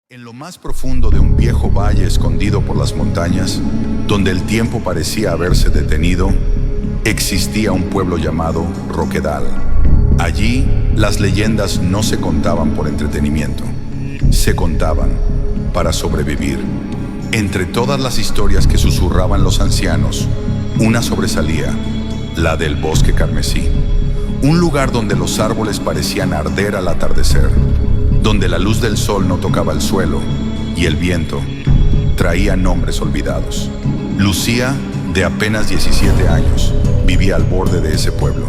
En lo más profundo de un viejo valle escondido por las montañas, donde el tiempo parecía haberse detenido, existía un pueblo llamado Roquedal. Allí, las leyendas no se contaban por entretenimiento, se contaban para sobrevivir. Entre todas las historias que susurraban los ancianos, una sobresalía, la del bosque carmesí, un lugar donde los árboles parecían arder al atardecer, donde la luz del sol no tocaba el suelo y el viento traía nombres olvidados. Lucía, de apenas 17 años, vivía al borde de ese pueblo.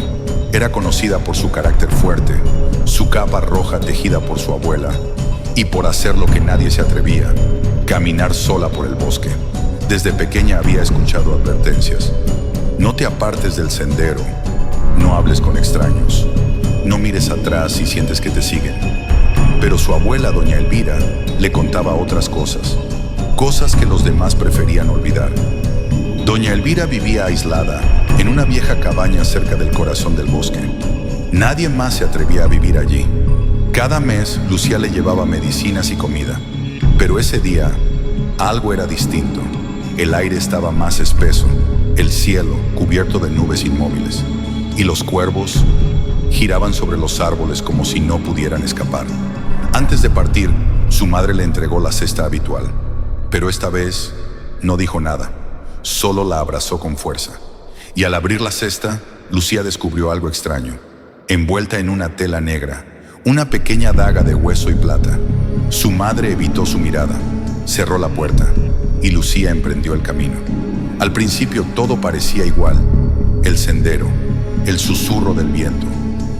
Era conocida por su carácter fuerte, su capa roja tejida por su abuela y por hacer lo que nadie se atrevía, caminar sola por el bosque. Desde pequeña había escuchado advertencias: no te apartes del sendero, no hables con extraños, no mires atrás si sientes que te siguen. Pero su abuela, doña Elvira, le contaba otras cosas, cosas que los demás preferían olvidar. Doña Elvira vivía aislada, en una vieja cabaña cerca del corazón del bosque. Nadie más se atrevía a vivir allí. Cada mes, Lucía le llevaba medicinas y comida. Pero ese día, algo era distinto. El aire estaba más espeso, el cielo cubierto de nubes inmóviles, y los cuervos giraban sobre los árboles como si no pudieran escapar. Antes de partir, su madre le entregó la cesta habitual, pero esta vez no dijo nada, solo la abrazó con fuerza. Y al abrir la cesta, Lucía descubrió algo extraño. Envuelta en una tela negra, una pequeña daga de hueso y plata. Su madre evitó su mirada, cerró la puerta y Lucía emprendió el camino. Al principio todo parecía igual: el sendero, el susurro del viento,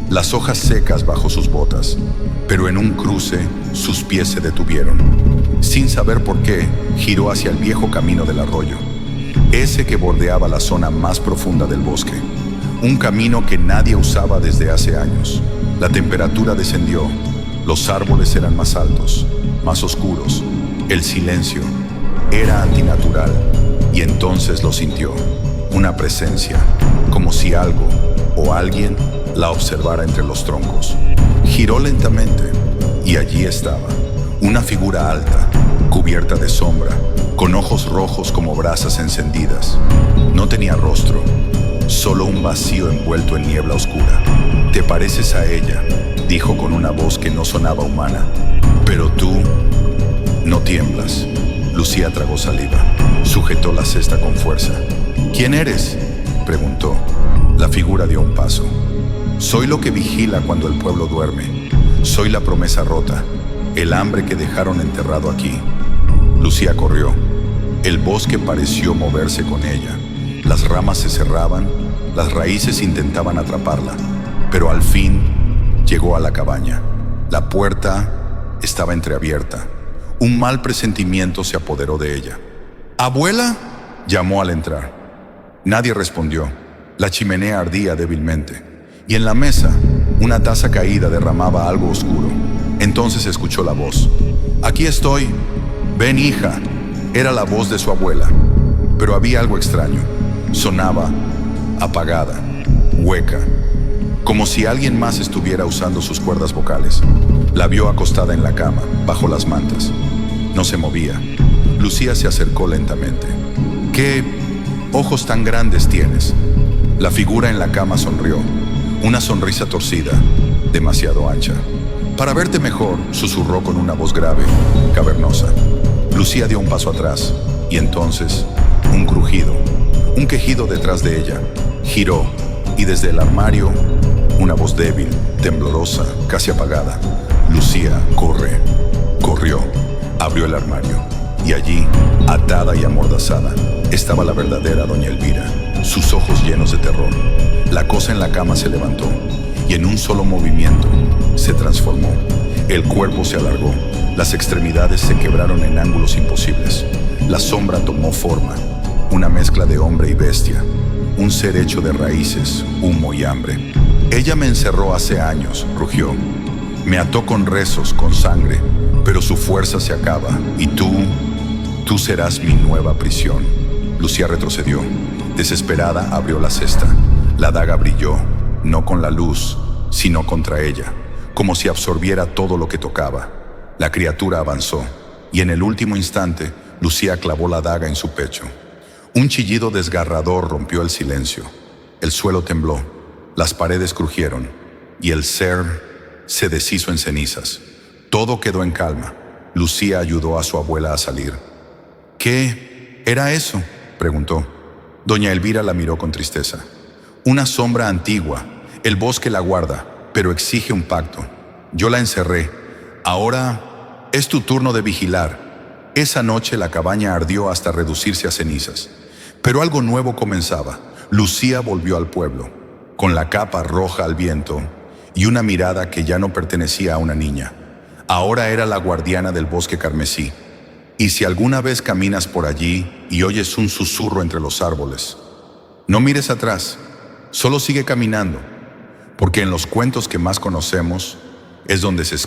las hojas secas bajo sus botas. Pero en un cruce, sus pies se detuvieron. Sin saber por qué, giró hacia el viejo camino del arroyo, ese que bordeaba la zona más profunda del bosque. Un camino que nadie usaba desde hace años. La temperatura descendió, los árboles eran más altos, más oscuros. El silencio era antinatural, y entonces lo sintió, una presencia, como si algo o alguien la observara entre los troncos. Giró lentamente y allí estaba, una figura alta, cubierta de sombra, con ojos rojos como brasas encendidas. No tenía rostro, solo un vacío envuelto en niebla oscura. «Te pareces a ella», dijo con una voz que no sonaba humana. «Pero tú no tiemblas». Lucía tragó saliva, sujetó la cesta con fuerza. «¿Quién eres?», preguntó. La figura dio un paso. «Soy lo que vigila cuando el pueblo duerme. Soy la promesa rota, el hambre que dejaron enterrado aquí». Lucía corrió. El bosque pareció moverse con ella. Las ramas se cerraban, las raíces intentaban atraparla, pero al fin llegó a la cabaña. La puerta estaba entreabierta. Un mal presentimiento se apoderó de ella. «¿Abuela?», llamó al entrar. Nadie respondió. La chimenea ardía débilmente, y en la mesa, una taza caída derramaba algo oscuro. Entonces escuchó la voz. «Aquí estoy. Ven, hija». Era la voz de su abuela, pero había algo extraño. Sonaba apagada, hueca, como si alguien más estuviera usando sus cuerdas vocales. La vio acostada en la cama, bajo las mantas. No se movía. Lucía se acercó lentamente. «¿Qué ojos tan grandes tienes?». La figura en la cama sonrió, una sonrisa torcida, demasiado ancha. «Para verte mejor», susurró con una voz grave, cavernosa. Lucía dio un paso atrás, y entonces, un crujido, un quejido detrás de ella. Giró, y desde el armario, una voz débil, temblorosa, casi apagada. «Lucía, corre». Corrió, abrió el armario, y allí, atada y amordazada, estaba la verdadera doña Elvira, sus ojos llenos de terror. La cosa en la cama se levantó, y en un solo movimiento se transformó. El cuerpo se alargó, las extremidades se quebraron en ángulos imposibles. La sombra tomó forma, una mezcla de hombre y bestia, un ser hecho de raíces, humo y hambre. «Ella me encerró hace años», rugió. «Me ató con rezos, con sangre, pero su fuerza se acaba, y tú serás mi nueva prisión». Lucía retrocedió. Desesperada, abrió la cesta. La daga brilló, no con la luz, sino contra ella, como si absorbiera todo lo que tocaba. La criatura avanzó, y en el último instante, Lucía clavó la daga en su pecho. Un chillido desgarrador rompió el silencio. El suelo tembló, las paredes crujieron, y el ser se deshizo en cenizas. Todo quedó en calma. Lucía ayudó a su abuela a salir. ¿Qué era eso?, preguntó. Doña Elvira la miró con tristeza. Una sombra antigua. El bosque la guarda, pero exige un pacto. Yo la encerré. Ahora es tu turno de vigilar. Esa noche la cabaña ardió hasta reducirse a cenizas. Pero algo nuevo comenzaba. Lucía volvió al pueblo, con la capa roja al viento y una mirada que ya no pertenecía a una niña. Ahora era la guardiana del bosque carmesí. Y si alguna vez caminas por allí y oyes un susurro entre los árboles, no mires atrás, solo sigue caminando, porque en los cuentos que más conocemos es donde se esconde